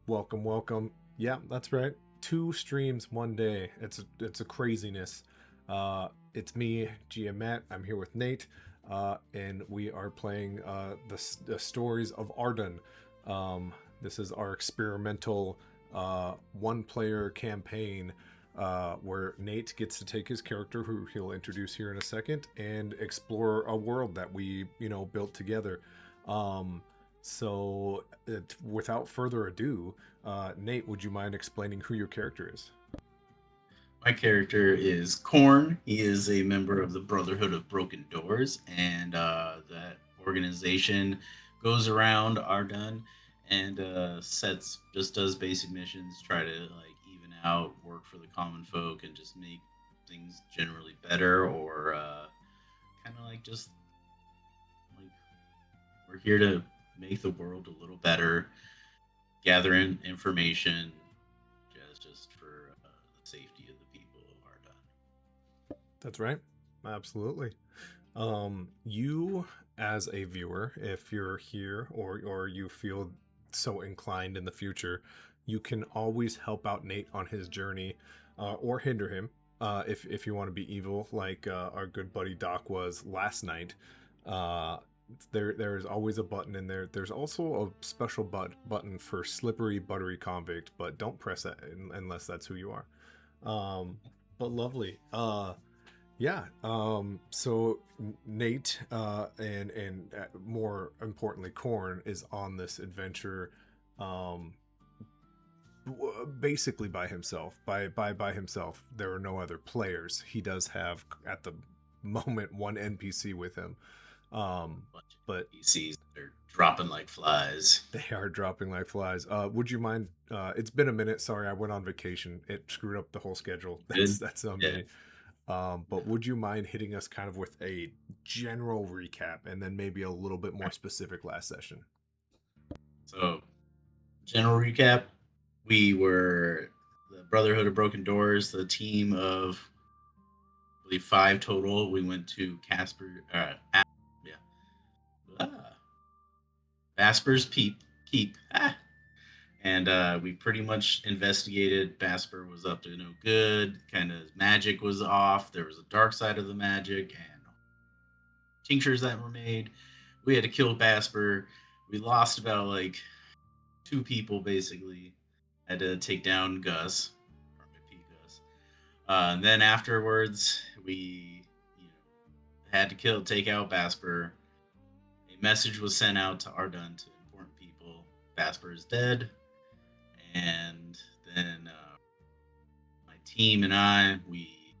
Welcome, welcome. Yeah, that's right. Two streams one day. It's a craziness. It's me, Matt. I'm here with Nate, and we are playing the stories of Ardun. This is our experimental one-player campaign where Nate gets to take his character, who he'll introduce here in a second, and explore a world that we built together. Um, Without further ado, Nate, would you mind explaining who your character is? My character is Korn. He is a member of the Brotherhood of Broken Doors, and that organization goes around Ardun and sets just does basic missions, try to like even out, work for the common folk, and just make things generally better, or kind of like just like we're here to make the world a little better, gathering information, just for the safety of the people of Ardun. That's right. Absolutely. You as a viewer, if you're here or you feel so inclined in the future, you can always help out Nate on his journey, or hinder him. If you want to be evil, like our good buddy Doc was last night, uh, there's always a button in there. There's also a special button for slippery, buttery convict, but don't press that unless that's who you are. Um, but lovely. Yeah. So Nate, and more importantly, Korn is on this adventure, um, basically by himself. By himself. There are no other players. He does have at the moment one NPC with him, Bunch of but NPCs that are dropping like flies. they are dropping like flies. Would you mind? It's been a minute. Sorry, I went on vacation. It screwed up the whole schedule. Good. That's on Yeah. me. But would you mind hitting us kind of with a general recap and then maybe a little bit more specific last session? So, general recap: we were the Brotherhood of Broken Doors, the team of I believe five total. We went to Casper. Yeah. Ah, Basper's Keep. And we pretty much investigated. Basper was up to no good. Kind of magic was off. There was a dark side of the magic, and tinctures that were made. We had to kill Basper. We lost about like two people basically. Had to take down Gus, RIP Gus. And then afterwards, we had to take out Basper. A message was sent out to Ardun to important people. Basper is dead, and then my team and we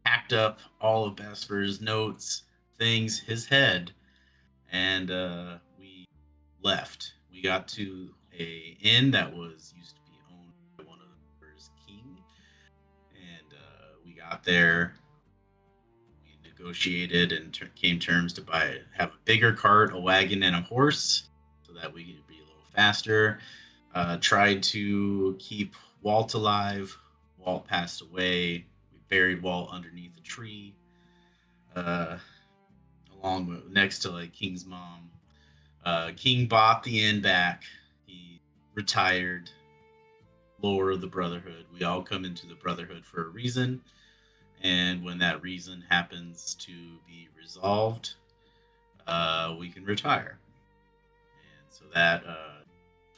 packed up all of Basper's notes, things, his head, and we left. We got to a inn that was used to be owned by one of the members' king, and we got there. We negotiated and came terms to have a bigger cart, a wagon, and a horse, so that we could be a little faster. Tried to keep Walt alive. Walt passed away. We buried Walt underneath a tree, uh, along with next to like King's mom. King bought the inn back. He retired. Lore of the Brotherhood. We all come into the Brotherhood for a reason, and when that reason happens to be resolved, we can retire. And so that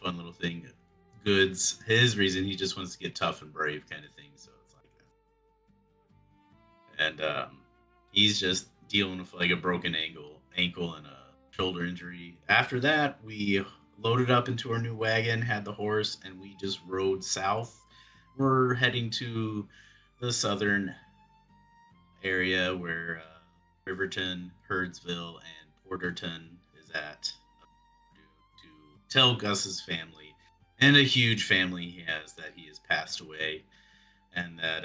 fun little thing, Goods, his reason he just wants to get tough and brave, kind of thing. So it's like that, and he's just dealing with like a broken ankle and a shoulder injury. After that, we loaded up into our new wagon, had the horse, and we just rode south. We're heading to the southern area where Riverton, Herdsville, and Porterton is at, to tell Gus's family, and a huge family he has, that he has passed away, and that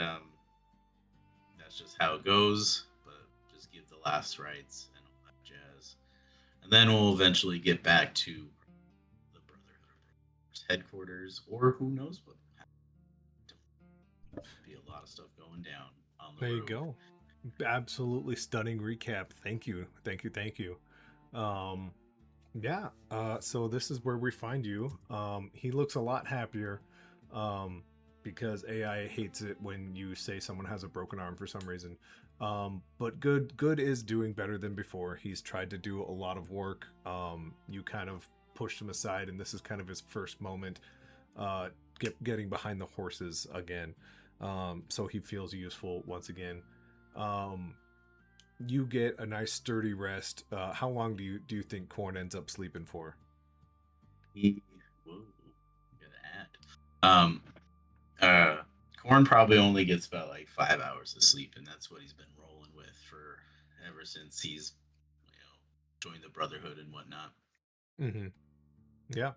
that's just how it goes. But just give the last rites and all that jazz, and then we'll eventually get back to the Brotherhood headquarters, or who knows what. Be a lot of stuff going down on the There you road. go. Absolutely stunning recap. Thank you. Thank you. Thank you. Um, Yeah. So this is where we find you. He looks a lot happier, um, because AI hates it when you say someone has a broken arm for some reason. But good is doing better than before. He's tried to do a lot of work. You kind of pushed him aside, and this is kind of his first moment, uh, getting behind the horses again. So he feels useful once again. Um, you get a nice sturdy rest. How long do you think Corn ends up sleeping for? He, whoa, gotta add. Uh, Corn probably only gets about like 5 hours of sleep, and that's what he's been rolling with for ever since he's, joined the Brotherhood and whatnot. Mm-hmm. Yeah.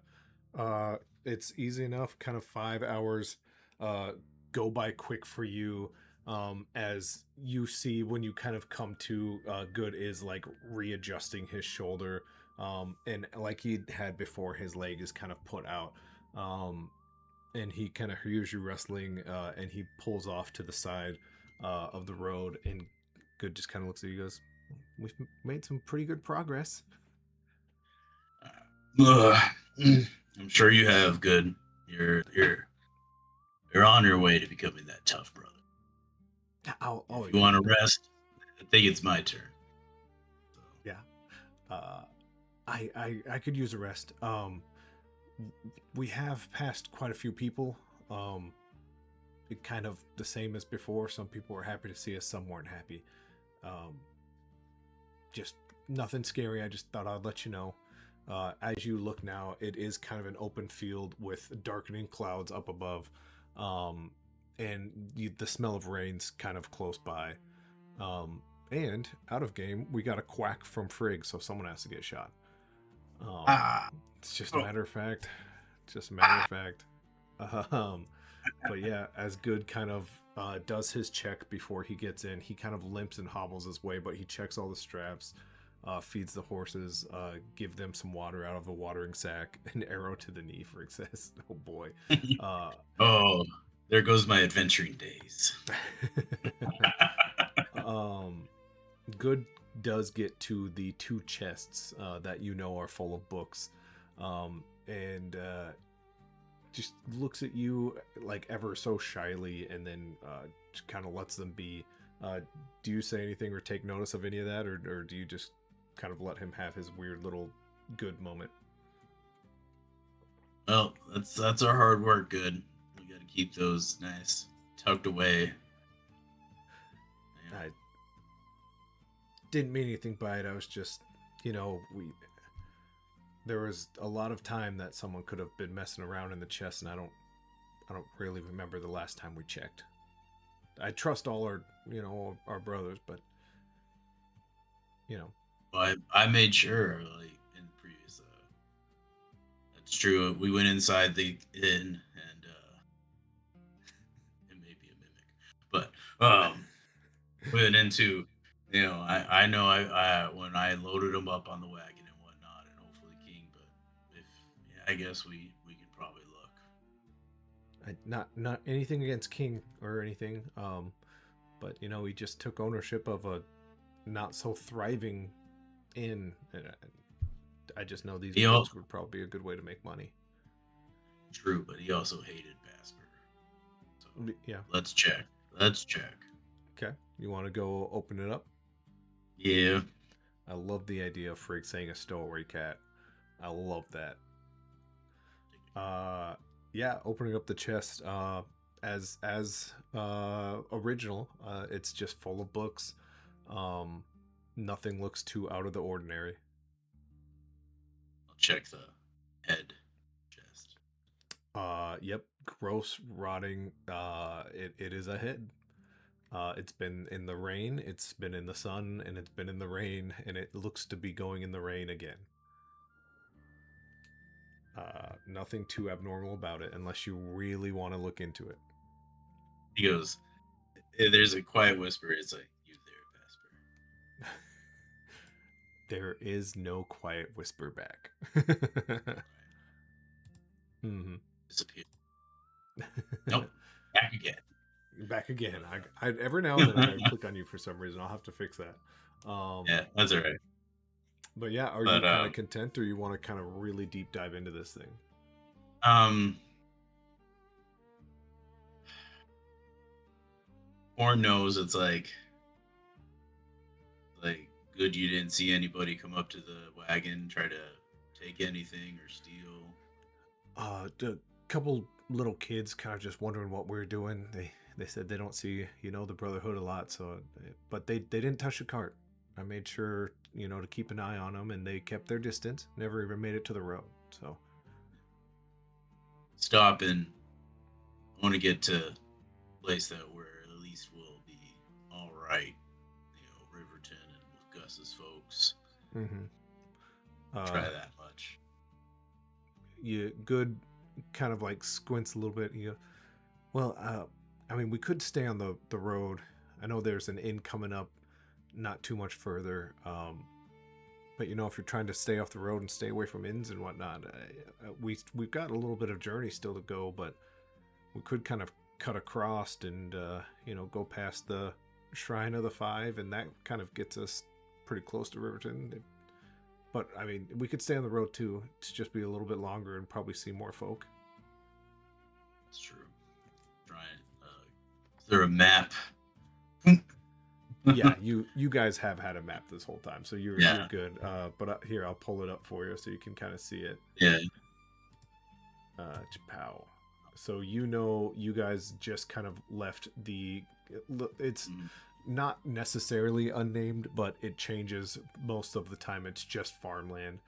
Uh, it's easy enough. Kind of 5 hours uh, go by quick for you. As you see when you kind of come to, Good is like readjusting his shoulder. And like he had before, his leg is kind of put out. And he kind of hears you wrestling, and he pulls off to the side of the road. And Good just kind of looks at you and goes, "We've made some pretty good progress." Ugh. I'm sure you have good. You're on your way to becoming that tough brother. I'll If always you be want to that. rest, I think it's my turn. So, Yeah. Uh, I could use a rest. We have passed quite a few people. Um, it kind of the same as before. Some people were happy to see us, some weren't happy. Um, just nothing scary. I just thought I'd let you know. As you look now, it is kind of an open field with darkening clouds up above, um, and the smell of rain's kind of close by. Um, and out of game, we got a quack from Frigg, so someone has to get shot. Um, ah, it's just a oh, matter of fact. Just a matter of ah. fact. Um, but yeah, as Good kind of does his check before he gets in, he kind of limps and hobbles his way, but he checks all the straps, feeds the horses, give them some water out of the watering sack, an arrow to the knee, for says. Oh boy. Uh, Oh, there goes my adventuring days. um, Good does get to the two chests that you know are full of books, and just looks at you like ever so shyly, and then just kind of lets them be. Uh, do you say anything or take notice of any of that, or do you just kind of let him have his weird little good moment? Well, that's our hard work. Good. We got to keep those nice tucked away. I didn't mean anything by it. I was just, we there was a lot of time that someone could have been messing around in the chest, and I don't really remember the last time we checked. I trust all our brothers, but you know, I made sure, like in previous. That's true. We went inside the inn, and it may be a mimic, but went into. I know I when I loaded them up on the wagon and whatnot, and hopefully King. But if yeah, I guess we can probably look. not anything against King or anything. But he just took ownership of a not so thriving inn, and I just know these He all books would probably be a good way to make money. true, but he also hated Basper. So Yeah. let's check. Let's check. Okay. You want to go open it up? Yeah. I love the idea of Frigg saying a stowaway cat. I love that. Uh, yeah. Opening up the chest. As original. It's just full of books. Um, Nothing looks too out of the ordinary. I'll check the head chest. Yep, gross, rotting. It is a head. It's been in the rain, it's been in the sun, and it's been in the rain, and it looks to be going in the rain again. Nothing too abnormal about it, unless you really want to look into it. He goes, there's a quiet whisper. It's like, you there, Basper. There is no quiet whisper back. All right. hmm Disappear. Nope. Back again. Back again. I every now and then I Uh, gotta click on you for some reason. I'll have to fix that. Um, yeah, that's all right. But yeah, are you But kind of content, or you want to kind of really deep dive into this thing? um, Horn knows it's like good you didn't see anybody come up to the wagon try to take anything or steal. A couple little kids kind of just wondering what we are doing. They said they don't see the Brotherhood a lot, so but they didn't touch the cart. I made sure to keep an eye on them, and they kept their distance. Never even made it to the road. So Stop and want to get to a place that where at least we'll be all right. Riverton and with Gus's folks. hmm Try uh, that much. you good kind of like squints a little bit. You go, well, I mean, we could stay on the road. I know there's an inn coming up, not too much further. But if you're trying to stay off the road and stay away from inns and whatnot, we've got a little bit of journey still to go. But we could kind of cut across and go past the Shrine of the Five, and that kind of gets us pretty close to Riverton. But I mean, we could stay on the road too, to just be a little bit longer and probably see more folk. It's true. Try it. Is there a map? Yeah, you guys have had a map this whole time, so you're Yeah. good. But here, I'll pull it up for you so you can kind of see it. Yeah. Chapow. So you guys just kind of left the. It's Mm, not necessarily unnamed, but it changes most of the time. It's just farmland.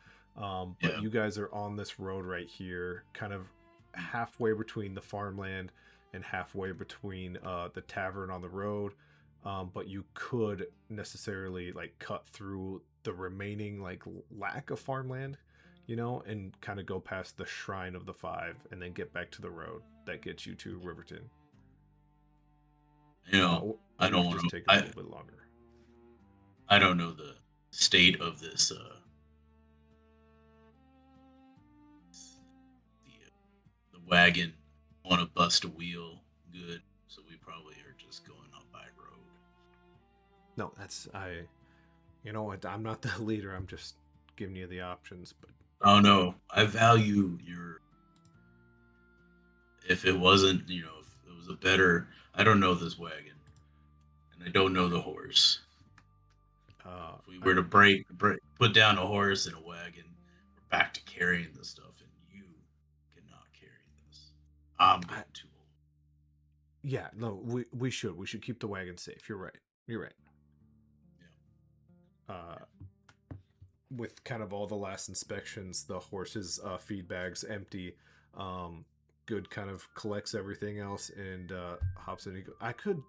But yeah. you guys are on this road right here, kind of halfway between the farmland and halfway between the tavern on the road. But you could necessarily like cut through the remaining like lack of farmland, and kind of go past the Shrine of the Five and then get back to the road that gets you to Riverton. You know, Or I you don't could want just to. take a little bit longer. I don't know the state of this. The wagon want to bust a wheel good, so we probably are just going up by road. No, that's I. You know what? I'm not the leader. I'm just giving you the options. But Oh no, I value your. If it wasn't, if it was a better. I don't know this wagon, and I don't know the horse. If we I were to put down a horse and a wagon, we're back to carrying the stuff, and you cannot carry this. I'm I getting too old. yeah. No, we should keep the wagon safe. You're right. You're right. Yeah. Uh, with kind of all the last inspections, the horse's feed bag's empty. Um, Good kind of collects everything else and hops in. I could,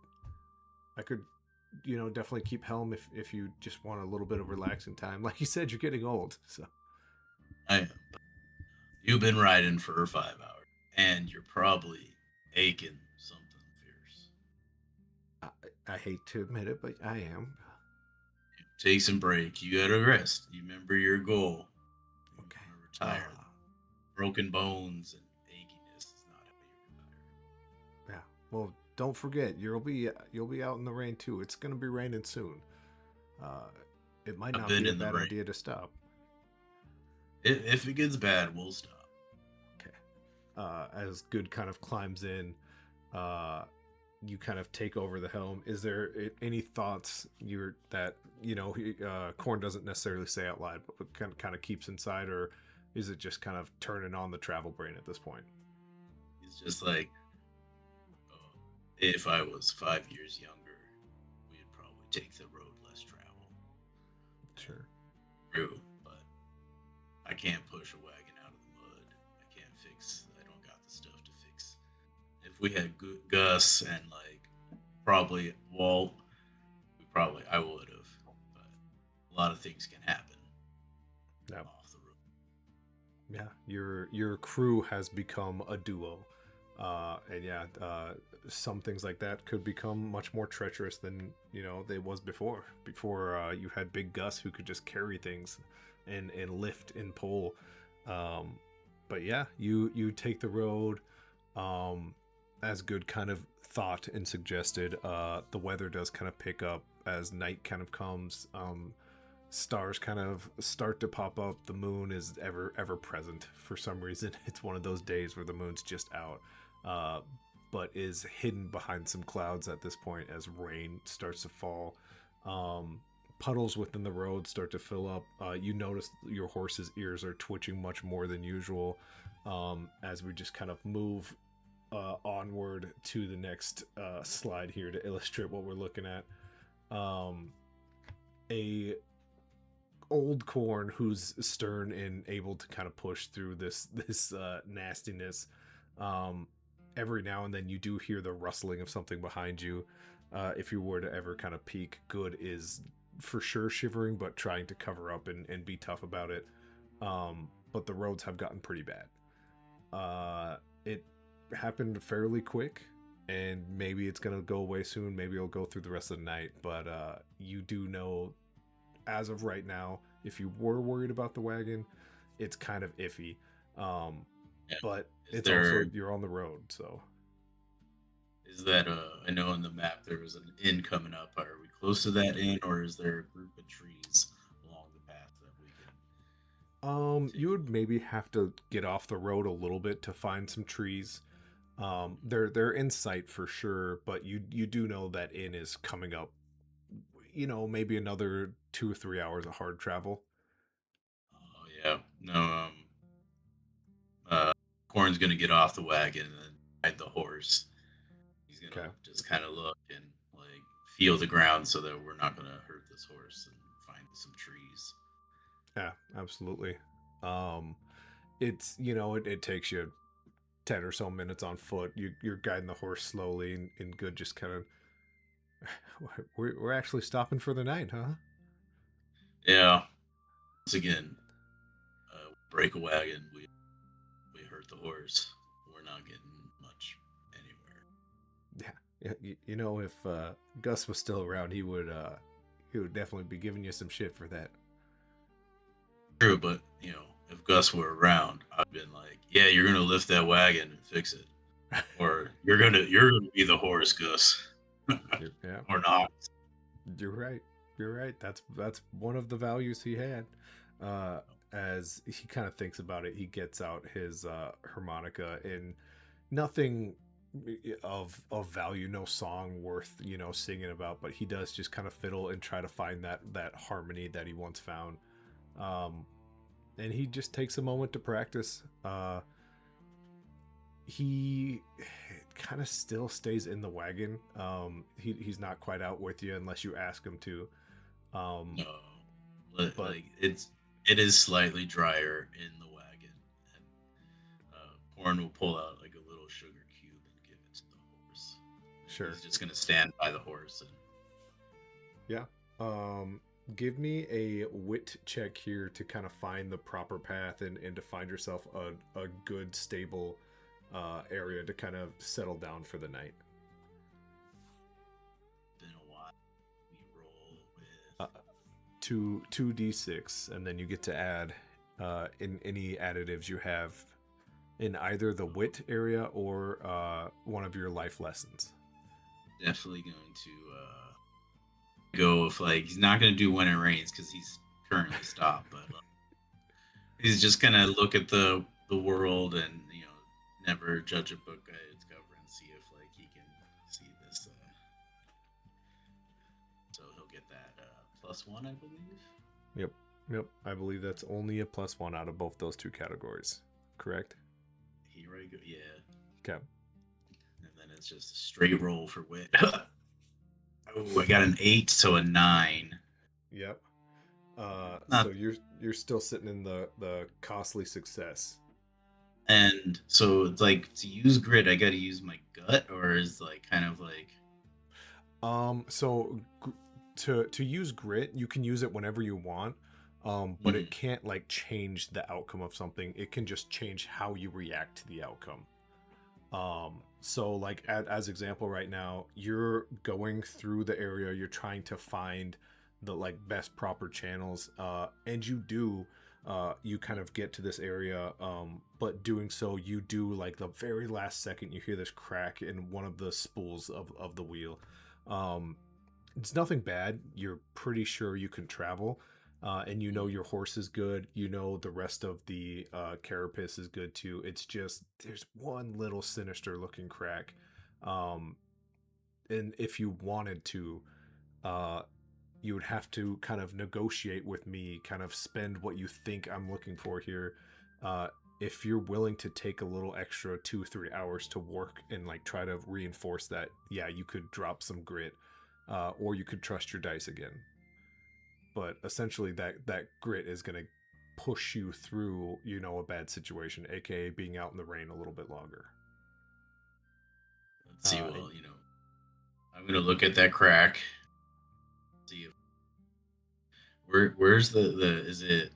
definitely keep Helm if you just want a little bit of relaxing time. Like you said, you're getting old, so I am. You've been riding for 5 hours, and you're probably aching something fierce. I, I hate to admit it, but I am. Take some break. You gotta rest. You remember your goal. You Okay. want to retire. Broken bones and achiness is not how you retire. Yeah. Well, don't forget you'll be out in the rain too. It's gonna be raining soon. Uh, it might I've not been be a in the bad rain. idea to stop. If it gets bad, we'll stop. Okay. As Good kind of climbs in, uh, you kind of take over the helm. Is there any thoughts Corn doesn't necessarily say out loud, but kind of keeps inside, or is it just kind of turning on the travel brain at this point? It's just like, oh, if I was 5 years younger, we'd probably take the road less traveled. Sure. True, but I can't push a wagon out of the mud. I can't fix. I don't got the stuff to fix. If we had Gus and like probably Walt, I would have. But a lot of things can happen Yeah. off the road. Yeah. Your crew has become a duo. And yeah, some things like that could become much more treacherous than they was before. Before you had Big Gus who could just carry things and lift and pull. Um, but yeah, you take the road. Um, as Good kind of thought and suggested, the weather does kind of pick up as night kind of comes. Stars kind of start to pop up. The moon is ever present for some reason. It's one of those days where the moon's just out, uh, but is hidden behind some clouds at this point as rain starts to fall. Um, Puddles within the road start to fill up. You notice your horse's ears are twitching much more than usual, as we just kind of move onward to the next slide here to illustrate what we're looking at. Um, a old corn who's stern and able to kind of push through this nastiness. Um, every now and then you do hear the rustling of something behind you. If you were to ever kind of peek, Good is for sure shivering, but trying to cover up and be tough about it. But the roads have gotten pretty bad. It happened fairly quick, and maybe it's gonna go away soon. Maybe it'll go through the rest of the night. But you do know, as of right now, if you were worried about the wagon, it's kind of iffy. Um, Yeah. but Is it's also there you're on the road, so is that I know on the map there was an inn coming up. Are we close to that inn, or is there a group of trees along the path that we can you continue? would maybe have to get off the road a little bit to find some trees. They're in sight for sure, but you do know that inn is coming up. Maybe another 2 or 3 hours of hard travel. Oh yeah, no. Uh, Corn's gonna get off the wagon and then ride the horse. He's gonna Okay. just kind of look and like feel the ground so that we're not gonna hurt this horse and find some trees. Yeah, absolutely. Um, it takes you 10 or so minutes on foot. You're guiding the horse slowly, and Good just kind of, we're actually stopping for the night, huh? Yeah. Once again, break a wagon. We hurt the horse. We're not getting much anywhere. Yeah, yeah. If Gus was still around, he would definitely be giving you some shit for that. True, but if Gus were around, I'd been like, "Yeah, you're gonna lift that wagon and fix it, or you're gonna be the horse, Gus, Yeah, or not." you're right. You're right. That's one of the values he had. Uh, as he kind of thinks about it, he gets out his harmonica, and nothing of value, no song worth singing about, but he does just kind of fiddle and try to find that harmony that he once found. Um, and he just takes a moment to practice. He kind of still stays in the wagon. He's not quite out with you unless you ask him to. Um, No, Li- but like it is slightly drier in the wagon, and Corn will pull out like a little sugar cube and give it to the horse. sure, He's just gonna stand by the horse and yeah. Um, Give me a wit check here to kind of find the proper path and to find yourself a good stable area to kind of settle down for the night. been a while. We roll with Uh, two d6, and then you get to add in any additives you have in either the wit area or one of your life lessons. definitely going to go with like he's not going to do when it rains because he's currently stopped, but he's just gonna look at the world and never judge a book by its cover and see if like he can see this. So he'll get that +1, I believe. Yep, yep. I believe that's only a +1 out of both those two categories. Correct. Here I go. Yeah, Okay. and then it's just a straight roll for wit. Oh, I got an 8, so a 9. Yep. So Not you're still sitting in the costly success. and so it's like to use grit, I got to use my gut, or is like kind of like So to use grit, you can use it whenever you want. But it mm, can't like change the outcome of something. It can just change how you react to the outcome. So like as example right now, you're going through the area, you're trying to find the like best proper channels, and you kind of get to this area, but doing so you do like the very last second you hear this crack in one of the spools of the wheel. um it's nothing bad, you're pretty sure you can travel, and you know Mm. your horse is good. You know the rest of the carapace is good too. It's just there's one little sinister looking crack, um, and if you wanted to, uh, you would have to kind of negotiate with me, kind of spend what you think I'm looking for here. Uh, if you're willing to take a little extra 2-3 hours to work and like try to reinforce that, yeah, you could drop some grit, or you could trust your dice again. But essentially, that grit is going to push you through, a bad situation, aka being out in the rain a little bit longer. Let's see. And Well, I'm gonna look at that crack. See if where's the is it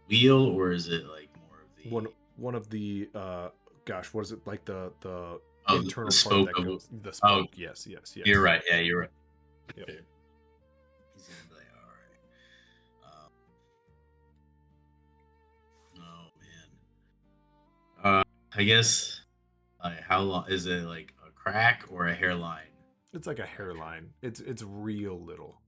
wheel or is it like more of one the one of the gosh, what is it, like the the internal part spoke that of goes, the oh spoke? Yes, yes, you're yes. right. Yeah, you're right. Yep. Okay. He's gonna be like, all right. Oh man. I guess how long is it? Like a crack or a hairline It's like a fracture? hairline. It's real little.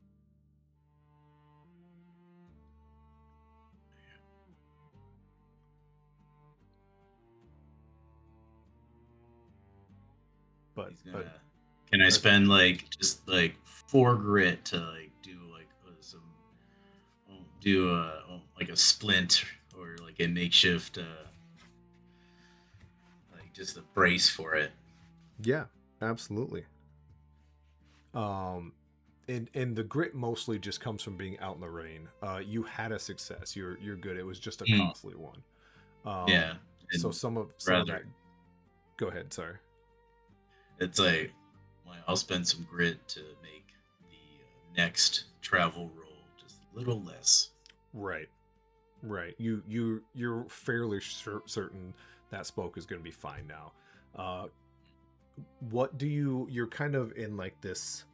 but He's but gonna. Can I uh, spend like just like 4 grit to like do like some do like a splint or like a makeshift like just a brace for it. yeah, absolutely. um and the grit mostly just comes from being out in the rain. You had a success. You're good. It was just a Mm, costly one. yeah, So and some of rather that. Go ahead, sorry. it's like I'll spend some grit to make the next travel roll just a little less. Right. Right. You're fairly certain that spoke is going to be fine now. Uh, what do you're kind of in like this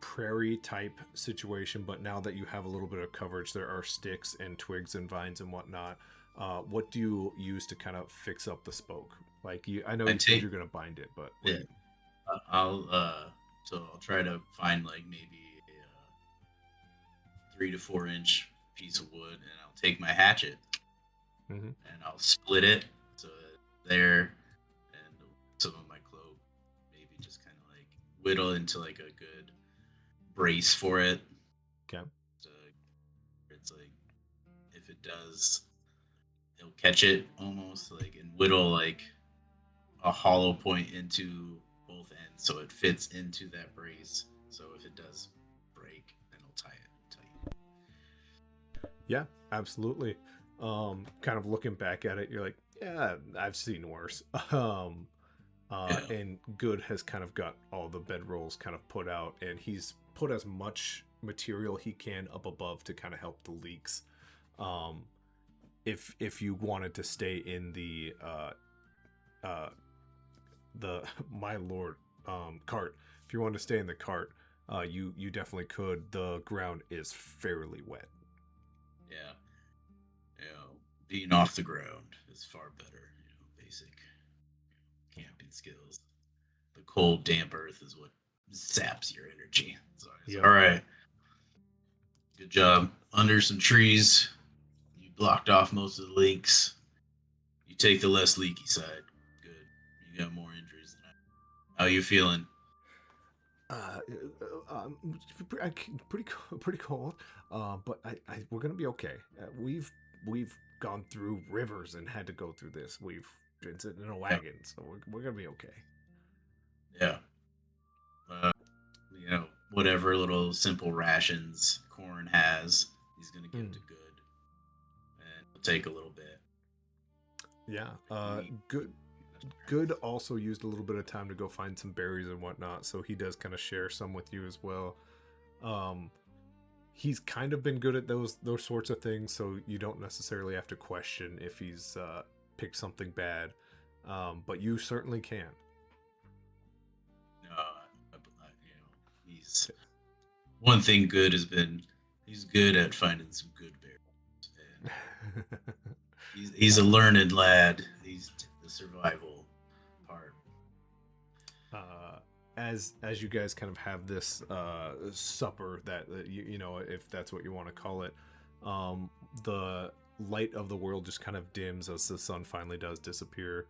prairie type situation, but now that you have a little bit of coverage, there are sticks and twigs and vines and whatnot. What do you use to kind of fix up the spoke? Like I know I you said take you're going to bind it, but what do yeah. you? I'll so I'll try to find like maybe a 3 to 4 inch piece of wood, and I'll take my hatchet Mm-hmm. and I'll split it so that there, and some of my cloak, maybe just kind of like whittle into like a good brace for it. Okay. So it's like if it does, it'll catch it almost like and whittle like a hollow point into both ends so it fits into that brace. So if it does break, then I'll tie it tight. Yeah, absolutely. Kind of looking back at it, you're like, yeah, I've seen worse. Yeah. And Good has kind of got all the bedrolls kind of put out, and he's put as much material he can up above to kind of help the leaks. Um, if you wanted to stay in uh, the my lord, cart, if you wanted to stay in the cart, you definitely could. The ground is fairly wet. Yeah. Being off the ground is far better. Basic camping skills. The cold, damp earth is what saps your energy. So it's Yep. all right. Good job. Under some trees, you blocked off most of the leaks. You take the less leaky side. Good. You got more injuries than I. How you feeling? uh, pretty pretty cold. But we're gonna be okay. We've gone through rivers and had to go through this. We've been sitting in a Yeah. wagon, so we're gonna be okay. Yeah. Uh, whatever little simple rations Corn has, he's gonna give Mm. to Good, and it'll take a little bit. Yeah. You eat Good also used a little bit of time to go find some berries and whatnot, so he does kind of share some with you as well. Um, he's kind of been good at those sorts of things, so you don't necessarily have to question if he's picked something bad. But you certainly can. he's one thing. Good has been he's good at finding some good berries, and he's a uh, learned lad. He's the survival part. uh, as you guys kind of have this supper that you know, if that's what you want to call it, Um, the light of the world just kind of dims as the sun finally does disappear.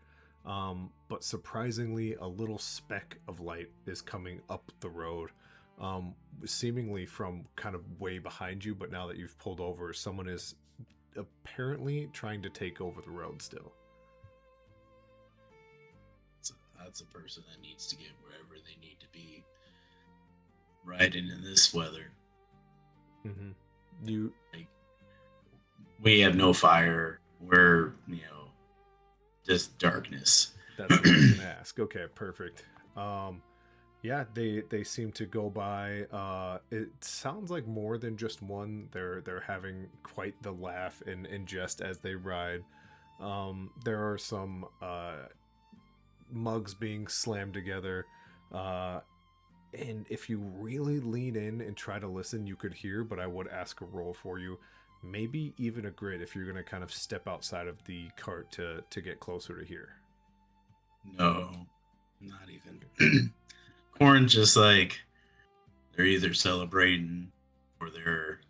But surprisingly, a little speck of light is coming up the road, seemingly from kind of way behind you. But now that you've pulled over, someone is apparently trying to take over the road still. So that's a person that needs to get wherever they need to be riding in this weather. Mm-hmm. You Like we have no fire. We're just darkness. That's what I was gonna ask. Okay, perfect. Um, yeah, they seem to go by. It sounds like more than just one. They're having quite the laugh and jest as they ride. There are some mugs being slammed together. Uh, and if you really lean in and try to listen, you could hear. But I would ask a roll for you, maybe even a grid if you're gonna kind of step outside of the cart to get closer to here. No, not even. Corn just like they're either celebrating or they're,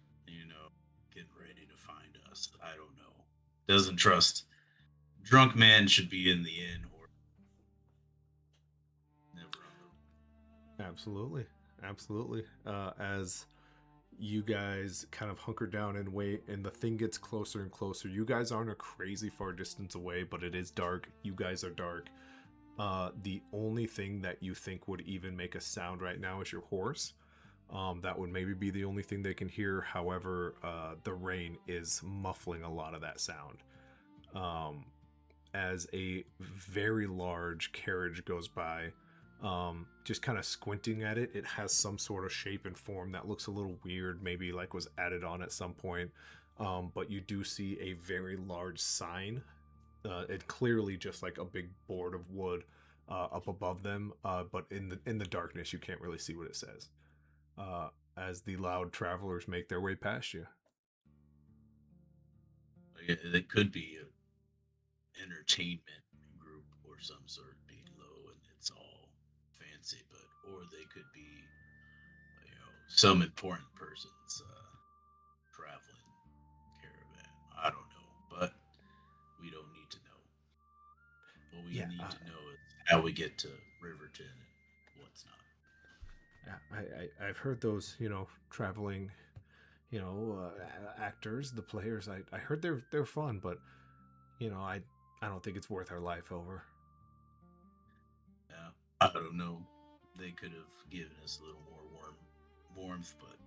getting ready to find us. I don't know. Doesn't trust. Drunk man should be in the inn or never on the. Absolutely. Absolutely. As you guys kind of hunker down and wait, and the thing gets closer and closer. You guys aren't a crazy far distance away, but it is dark. You guys are dark. The only thing that you think would even make a sound right now is your horse. That would maybe be the only thing they can hear. However, the rain is muffling a lot of that sound. Um, as a very large carriage goes by. Just kind of squinting at it, it has some sort of shape and form that looks a little weird, maybe like was added on at some point. But you do see a very large sign. It clearly just like a big board of wood up above them, but in the darkness you can't really see what it says. Uh, as the loud travelers make their way past you. Like it could be a entertainment group or some sort below, and it's all fancy, but or they could be some important person's traveling caravan. I don't know, but we don't need to know. What we Yeah, need to know is how we get to Riverton and what's not. I've heard those traveling actors, the players. I heard they're fun, but I don't think it's worth our life over. Yeah, I don't know. They could have given us a little more warmth, but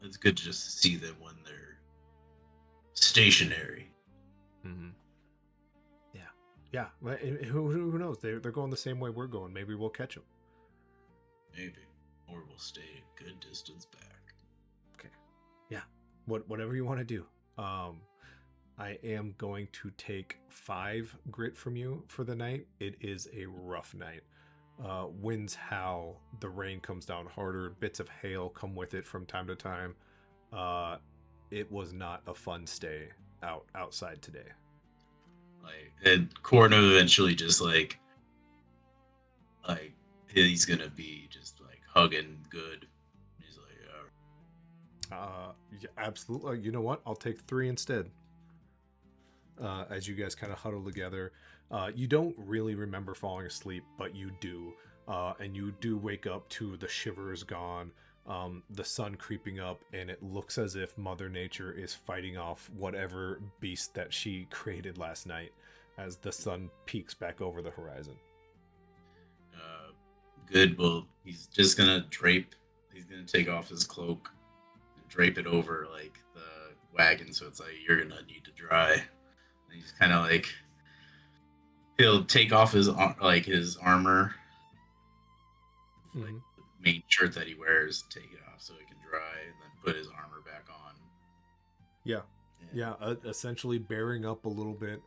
it's good to just see them when they're stationary. Mm-hmm. Yeah, yeah. Who knows? They're going the same way we're going. Maybe we'll catch them. Maybe. Or we'll stay a good distance back. Okay. Yeah. Whatever you want to do. Um, I am going to take 5 grit from you for the night. It is a rough night. Winds howl, the rain comes down harder, bits of hail come with it from time to time. Uh, it was not a fun stay outside today. Like, and Corno eventually just like he's gonna be just like hugging good. He's like, Yeah, absolutely. You know what? I'll take 3 instead. As you guys kind of huddle together. You don't really remember falling asleep, but you do. And you do wake up to the shivers gone, the sun creeping up, and it looks as if Mother Nature is fighting off whatever beast that she created last night as the sun peeks back over the horizon. uh, good. Well, he's just gonna drape. He's gonna take off his cloak and drape it over like the wagon, so it's like you're gonna need to dry. And he's kind of like he'll take off his armor, like Mm-hmm. the main shirt that he wears, take it off so it can dry, and then put his armor back on. Yeah. And Yeah, essentially bearing up a little bit,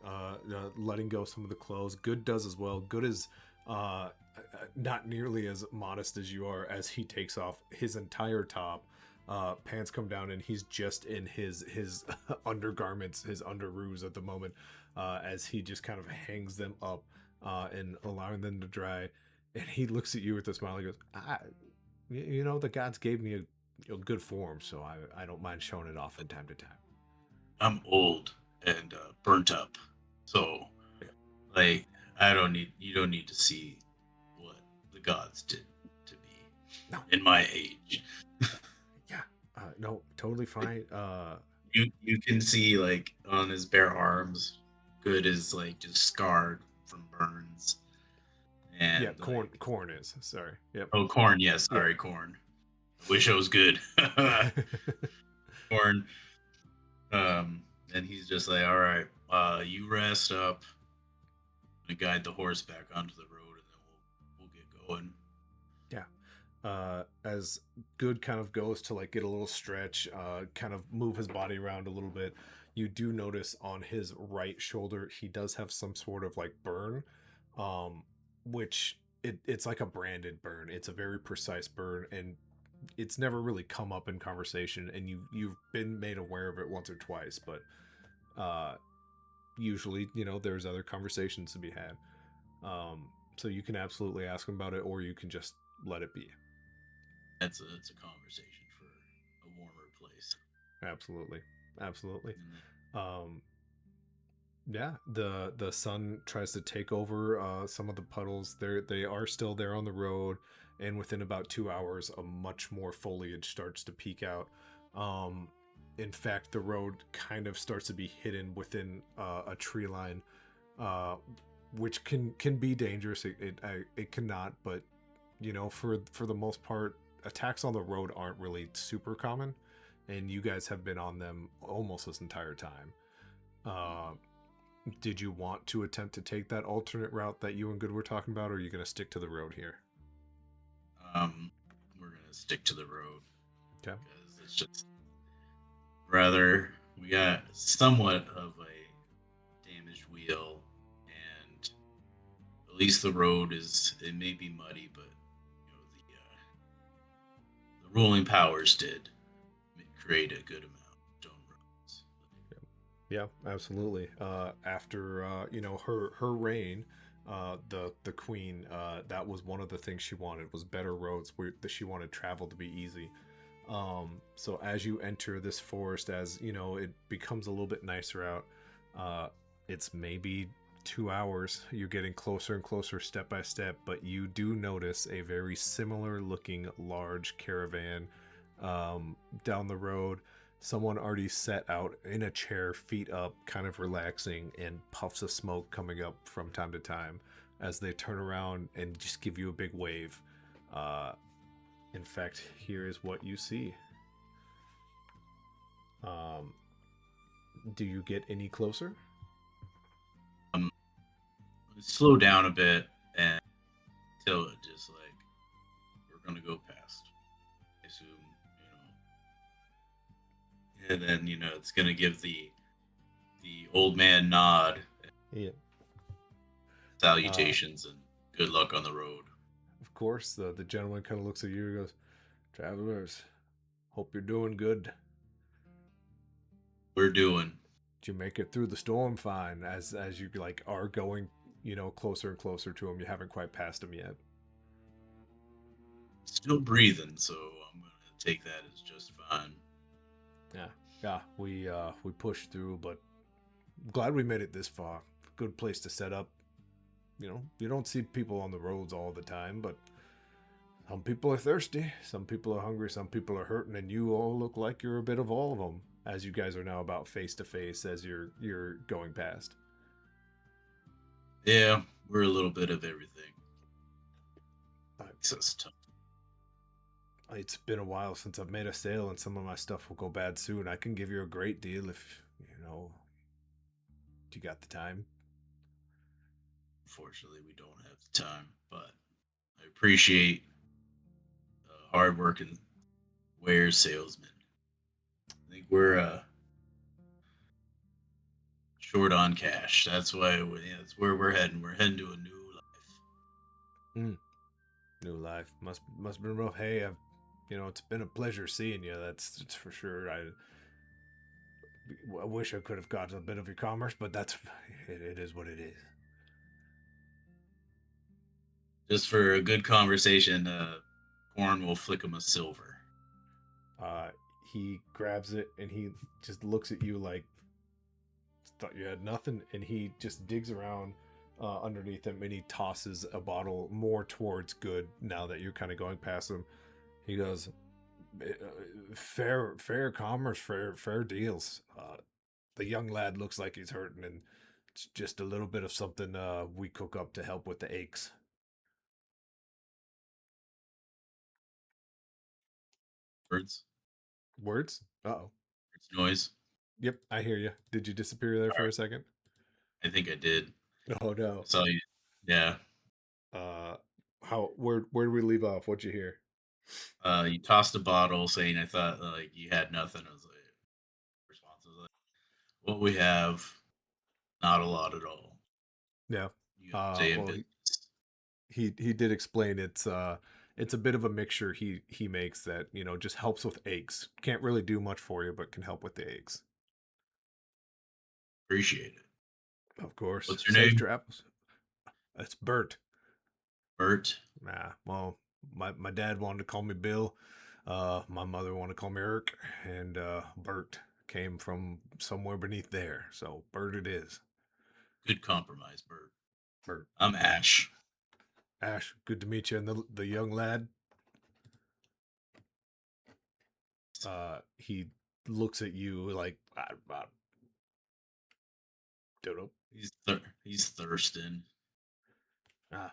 letting go some of the clothes. Good does as well. Good is not nearly as modest as you are as he takes off his entire top. Pants come down and he's just in his undergarments, his underoos at the moment, as he just kind of hangs them up and allowing them to dry. And he looks at you with a smile. He goes, the gods gave me a good form, so I don't mind showing it off from time to time. I'm old and burnt up, so Yeah. like I don't need you don't need to see what the gods did to me No. in my age. Yeah. No, totally Like, fine. you can see like on his bare arms, good is like just scarred from burns Yeah, and like corn is. Sorry. Yep. oh corn, yes, Yeah. sorry, corn. I wish I was good. Corn. And he's just like, all right, you rest up and guide the horse back onto the road, and then we'll get going. Yeah. As good kind of goes to like get a little stretch, kind of move his body around a little bit, you do notice on his right shoulder he does have some sort of like burn, um, which it's like a branded burn. It's a very precise burn, and it's never really come up in conversation. And you've been made aware of it once or twice, but uh, usually there's other conversations to be had. So you can absolutely ask him about it, or you can just let it be. That's a conversation for a warmer place. Absolutely, absolutely. And then, Um, yeah, the sun tries to take over some of the puddles. They are still there on the road, and within about 2 hours, a much more foliage starts to peek out. Um, in fact, the road kind of starts to be hidden within a tree line, uh, which can be dangerous. It cannot, but for the most part, attacks on the road aren't really super common, and you guys have been on them almost this entire time. Uh, did you want to attempt to take that alternate route that you and Good were talking about, or are you going to stick to the road here? um, we're gonna stick to the road Okay. because it's just rather we got somewhat of a damaged wheel, and at least the road is it may be muddy, but the ruling powers did create a good amount of stone roads. Yeah, absolutely. After her reign, the queen, that was one of the things she wanted was better roads where that she wanted travel to be easy. So as you enter this forest, as it becomes a little bit nicer out. Uh, it's maybe 2 hours. You're getting closer and closer step by step, but you do notice a very similar looking large caravan down the road. Someone already sat out in a chair, feet up, kind of relaxing, and puffs of smoke coming up from time to time as they turn around and just give you a big wave. Uh, in fact, here is what you see. Um, do you get any closer? Um, Slow down a bit and tell it just like we're gonna go past. I assume, and then it's gonna give the old man nod, Yeah. Uh, salutations, and good luck on the road. of course, the gentleman kind of looks at you and goes, "Travelers, hope you're doing good. We're doing Did you make it through the storm fine?" As you like are going, closer and closer to him. You haven't quite passed him yet. still breathing, so I'm gonna take that as just fine. Yeah, yeah. We pushed through, but glad we made it this far. Good place to set up. You don't see people on the roads all the time, but some people are thirsty, some people are hungry, some people are hurting, and you all look like you're a bit of all of them. As you guys are now about face to face as you're going past. Yeah, we're a little bit of everything. Uh, Makes us tough. it's been a while since I've made a sale, and some of my stuff will go bad soon. I can give you a great deal if you got the time. Unfortunately, we don't have the time, but I appreciate hardworking wares salesman. I think we're short on cash. That's why that's where we're heading. We're heading to a new life. Mm, new life must have been rough. Hey, it's been a pleasure seeing you. That's for sure. I wish I could have got a bit of your commerce, but it is what it is. Just for a good conversation, Corn will flick him a silver. Uh, he grabs it and he just looks at you like, Thought you had nothing. And he just digs around underneath him and he tosses a bottle more towards Good now that you're kind of going past him. He goes, fair commerce, fair deals. The young lad looks like he's hurting, and it's just a little bit of something we cook up to help with the aches. Birds, Words? Uh-oh. birds noise. Yep, I hear you. Did you disappear there All for right, a second? I think I did. Oh no. I saw you. Yeah. Uh, where do we leave off? What'd you hear? You tossed a bottle, saying, "I thought like you had nothing." I was like, response was like, "What we have, not a lot at all. Yeah. You got to stay in Well, business." he did explain it's a bit of a mixture he makes that just helps with aches. Can't really do much for you, but can help with the aches. Appreciate it. Of course, What's your safe name? travels. That's Bert. Bert. Nah, well, my dad wanted to call me Bill. My mother wanted to call me Eric, and Bert came from somewhere beneath there, so Bert it is. Good compromise, Bert. Bert. I'm Ash. Ash, good to meet you, and the young lad. He looks at you like I don't know. He's thirsting. Ah,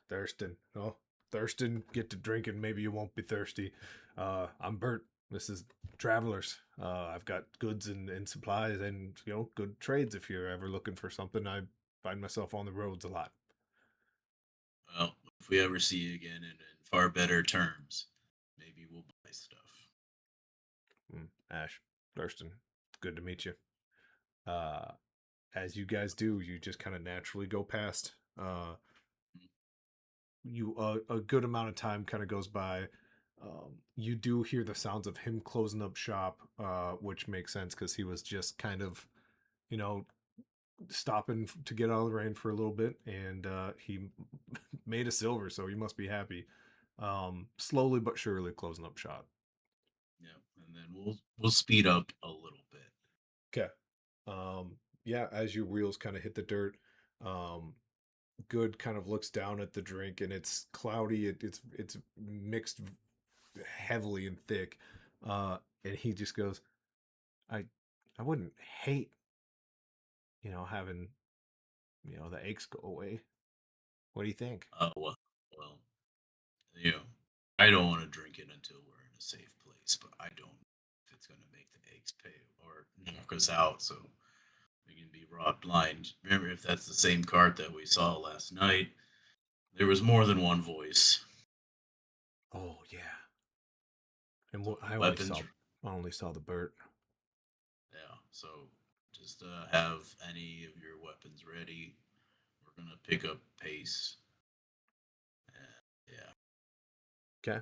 Thurston. Oh, Thurston, get to drinking. Maybe you won't be thirsty. I'm Bert. This is Travelers. I've got goods and supplies and good trades. If you're ever looking for something, I find myself on the roads a lot. Well, if we ever see you again in far better terms, maybe we'll buy stuff. Ash, Thurston, good to meet you. Uh, as you guys do, you just kind of naturally go past. You a good amount of time kind of goes by. You do hear the sounds of him closing up shop, which makes sense because he was just kind of, you know, stopping to get out of the rain for a little bit, and he made a silver, so you must be happy. Slowly but surely closing up shop. Yeah, and then we'll speed up a little bit. Okay. Yeah, as your wheels kind of hit the dirt, um, Good kind of looks down at the drink, and it's cloudy. It's mixed heavily and thick, and he just goes, "I I wouldn't hate having the aches go away. What do you think?" Well, you know, I don't want to drink it until we're in a safe place, but I don't know if it's going to make the eggs pay or knock us out. So we can be robbed blind. Remember, if that's the same cart that we saw last night, there was more than one voice. Oh yeah, and So I only weapons, saw the Bert. yeah. So just have any of your weapons ready. We're gonna pick up pace. Yeah. Okay.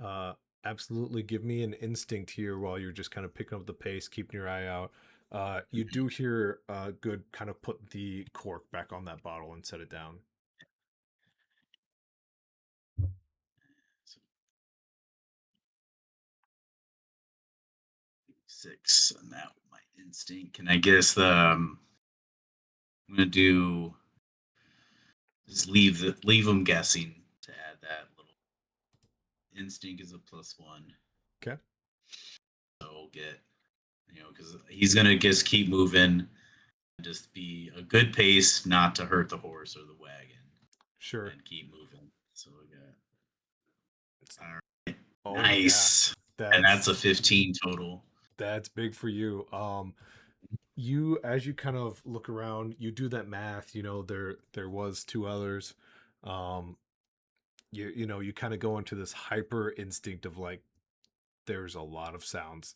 Uh, Absolutely. Give me an instinct here while you're just kind of picking up the pace, keeping your eye out. You do hear Good kind of put the cork back on that bottle and set it down. So 6 and that my instinct. Can I guess the I'm gonna do just leave them guessing to add that little instinct is a +1. Okay. So we'll get because he's gonna just keep moving, just be a good pace, not to hurt the horse or the wagon, Sure. and keep moving. So we got It's- all Oh yeah. nice, and that's That's a 15 total. that's big for you. You as you kind of look around, you do that math, there was two others. Um, you kind of go into this hyper instinct of like there's a lot of sounds.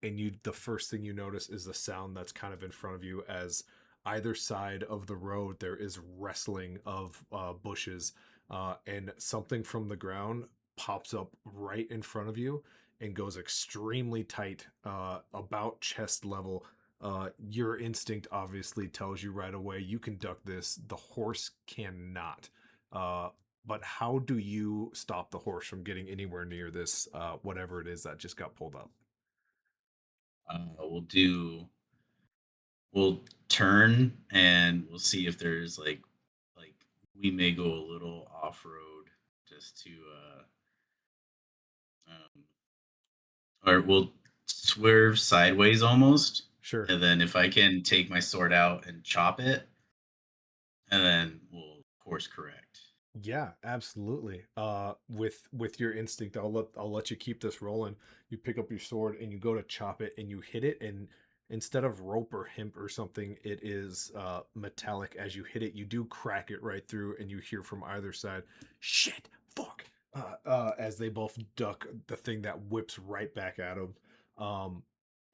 And the first thing you notice is the sound that's kind of in front of you as either side of the road there is wrestling of bushes, and something from the ground pops up right in front of you and goes extremely tight, about chest level. Your instinct obviously tells you right away you can duck this. The horse cannot. Uh, but how do you stop the horse from getting anywhere near this, whatever it is that just got pulled up? We'll do. we'll turn and we'll see if there's like we may go a little off road just to um, or we'll swerve sideways almost, Sure. and then if I can take my sword out and chop it, and then we'll course correct. Yeah, absolutely. With your instinct, I'll let you keep this rolling. You pick up your sword and you go to chop it and you hit it, and instead of rope or hemp or something, it is metallic. As you hit it, you do crack it right through, and you hear from either side, "Shit, fuck!" As they both duck the thing that whips right back at them. Um,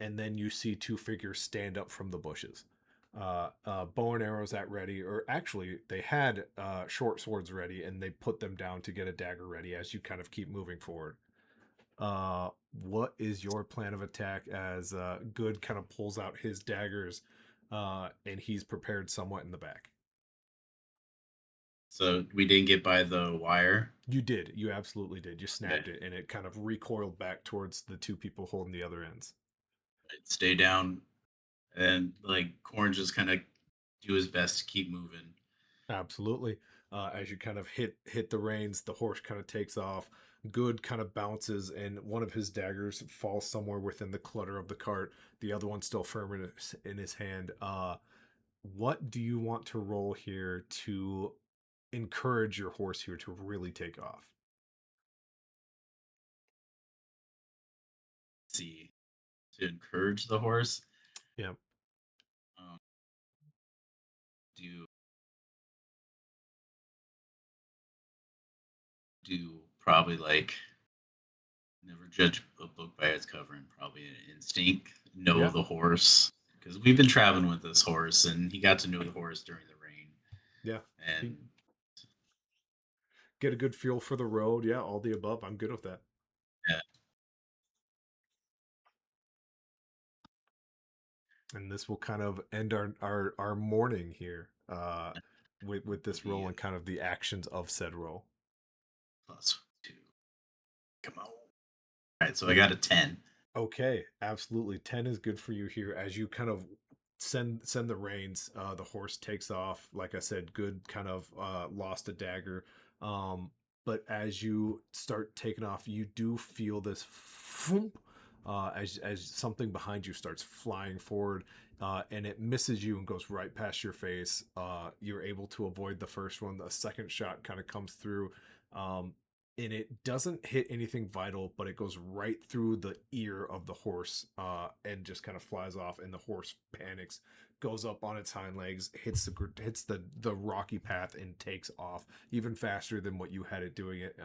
and then you see two figures stand up from the bushes, bow and arrows at ready, or actually they had short swords ready, and they put them down to get a dagger ready as you kind of keep moving forward. What is your plan of attack as Good kind of pulls out his daggers, and he's prepared somewhat in the back? So we didn't get by the wire. You did. You absolutely did. You Okay, snagged it, and it kind of recoiled back towards the two people holding the other ends. I'd stay down, and like Corn just kind of do his best to keep moving. Absolutely. As you kind of hit the reins, the horse kind of takes off. Good kind of bounces, and one of his daggers falls somewhere within the clutter of the cart. The other one's still firm in his hand. What do you want to roll here to encourage your horse here to really take off? See, to encourage the horse, Yeah. um, do probably like never judge a book by its cover, and probably an instinct. Know Yeah. the horse because we've been traveling with this horse, and he got to know the horse during the rain. Yeah. You And get a good feel for the road. Yeah. All the above. I'm good with that. yeah, And this will kind of end our morning here, with it'll this be roll and kind of the actions of said roll. +2. Come on. All right, so I got a 10. Okay, absolutely. 10 is good for you here as you kind of send the reins. The horse takes off. Like I said, Good kind of lost a dagger. Um, but as you start taking off, you do feel this thump, as something behind you starts flying forward, and it misses you and goes right past your face. You're able to avoid the first one. The second shot kind of comes through. Um, and it doesn't hit anything vital, but it goes right through the ear of the horse, and just kind of flies off. And the horse panics, goes up on its hind legs, hits the rocky path, and takes off even faster than what you had it doing it.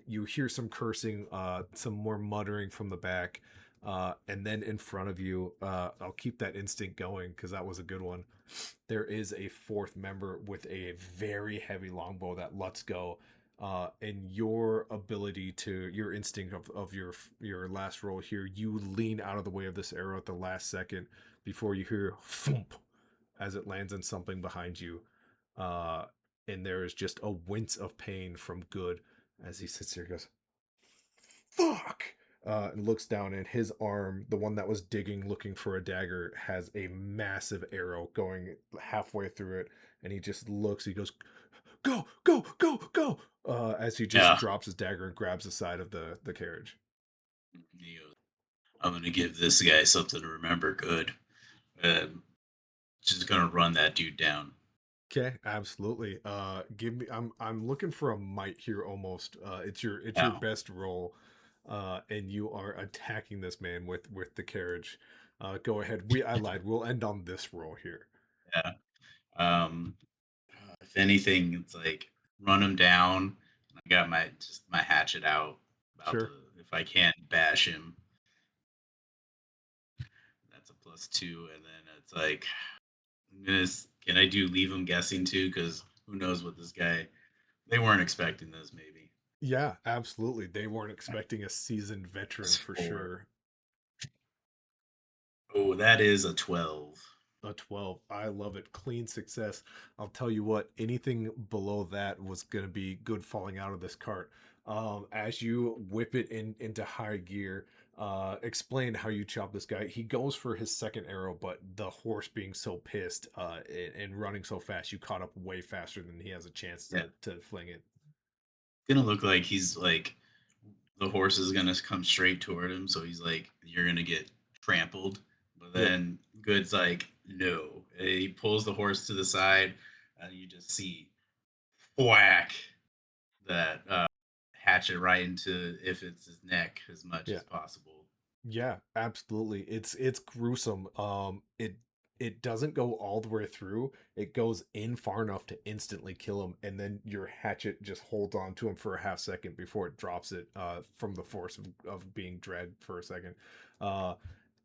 You hear some cursing, some more muttering from the back, and then in front of you, I'll keep that instinct going because that was a good one. There is a fourth member with a very heavy longbow that lets go, and your instinct of your last roll here, you lean out of the way of this arrow at the last second before you hear thump as it lands on something behind you, uh, and there is just a wince of pain from Good as he sits there and goes, "Fuck!" And looks down, and his arm, the one that was digging, looking for a dagger, has a massive arrow going halfway through it, and he just looks. He goes, "Go, go, go, go!" As he just Yeah. drops his dagger and grabs the side of the carriage. He goes, I'm going to give this guy something to remember good. Um, just going to run that dude down. Okay, absolutely. Give me. I'm looking for a might here almost. It's your Yeah. best roll, and you are attacking this man with the carriage. Go ahead. I lied. We'll end on this roll here. Yeah. Um, if anything, it's like run him down. I got my hatchet out, about to, Sure. if I can bash him. That's a +2, and then it's like can I do leave him guessing too? Because who knows what this guy. They weren't expecting this. Maybe Yeah, absolutely. They weren't expecting a seasoned veteran for +4. sure. Oh, that is a 12. A 12. I love it. Clean success. I'll tell you what, anything below that was going to be Good falling out of this cart. As you whip it into high gear, explain how you chop this guy. He goes for his second arrow, but the horse being so pissed and running so fast, you caught up way faster than he has a chance Yeah, to fling it. gonna look like he's like the horse is gonna come straight toward him, so he's like, "You're gonna get trampled." But Yep. then Good's like, "No." And he pulls the horse to the side, and you just see whack that hatchet right into if it's his neck as much Yeah. as possible. Yeah, absolutely. It's gruesome. It doesn't go all the way through. It goes in far enough to instantly kill him, and then your hatchet just holds on to him for a half second before it drops it from the force of being dragged for a second. Uh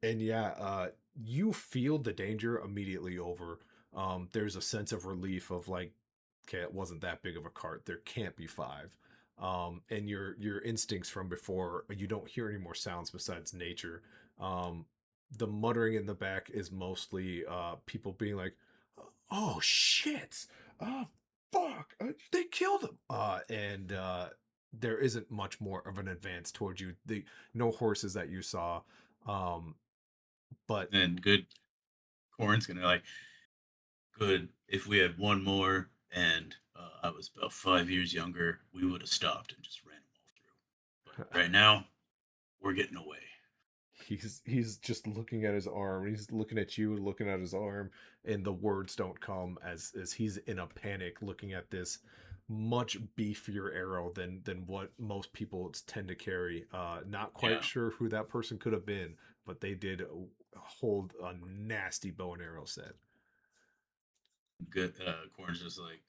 and yeah, you feel the danger immediately over. There's a sense of relief of like, okay, it wasn't that big of a cart. There can't be five. And your instincts from before, you don't hear any more sounds besides nature. um the muttering in the back is mostly people being like, oh shit, oh fuck, they killed him, and there isn't much more of an advance towards you. The no horses that you saw. um but And Good Corn's gonna like, "Good. If we had one more and I was about 5 years younger, we would have stopped and just ran them all through. But right now, we're getting away." he's just looking at his arm, he's looking at you, looking at his arm, and the words don't come as he's in a panic looking at this much beefier arrow than what most people tend to carry. Not quite Yeah, sure who that person could have been, but they did hold a nasty bow and arrow set. Good. Corn's just like,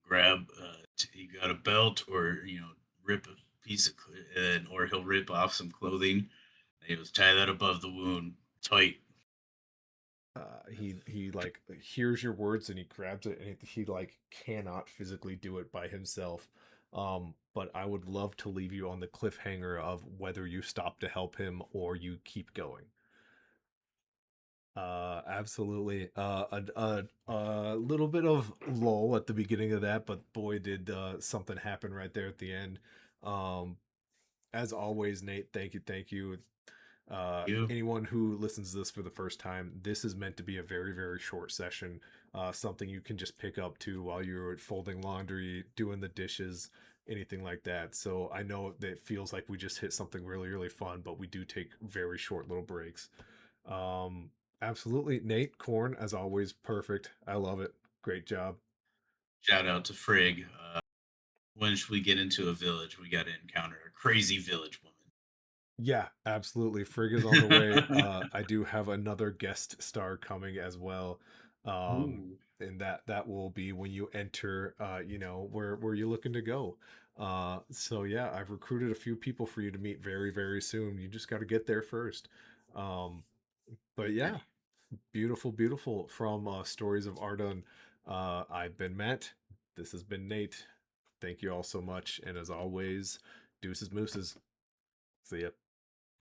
grab. You got a belt, or rip a piece of, and or he'll rip off some clothing. And he goes, tie that above the wound, tight. That's it. He like hears your words and he grabs it, and he like cannot physically do it by himself. But I would love to leave you on the cliffhanger of whether you stop to help him or you keep going. Absolutely. A little bit of lull at the beginning of that, but boy, did something happen right there at the end. Um, as always, Nate, thank you. You, Anyone who listens to this for the first time, this is meant to be a very, very short session. Something you can just pick up to while you're folding laundry, doing the dishes, anything like that. So I know that it feels like we just hit something really, really fun, but we do take very short little breaks. Um, absolutely. Nate, Corn, as always, perfect. I love it. Great job. shout out to Frigg. When should we get into a village, we got to encounter a crazy village woman. Yeah, absolutely. Frigg is on the way. I do have another guest star coming as well. Ooh. And that will be when you enter where you're looking to go. So yeah, I've recruited a few people for you to meet very, very soon. You just got to get there first. Um, but yeah, Ready. beautiful, beautiful from Stories of Ardun. I've been Matt. This has been Nate. Thank you all so much. And as always, deuces mooses. See ya.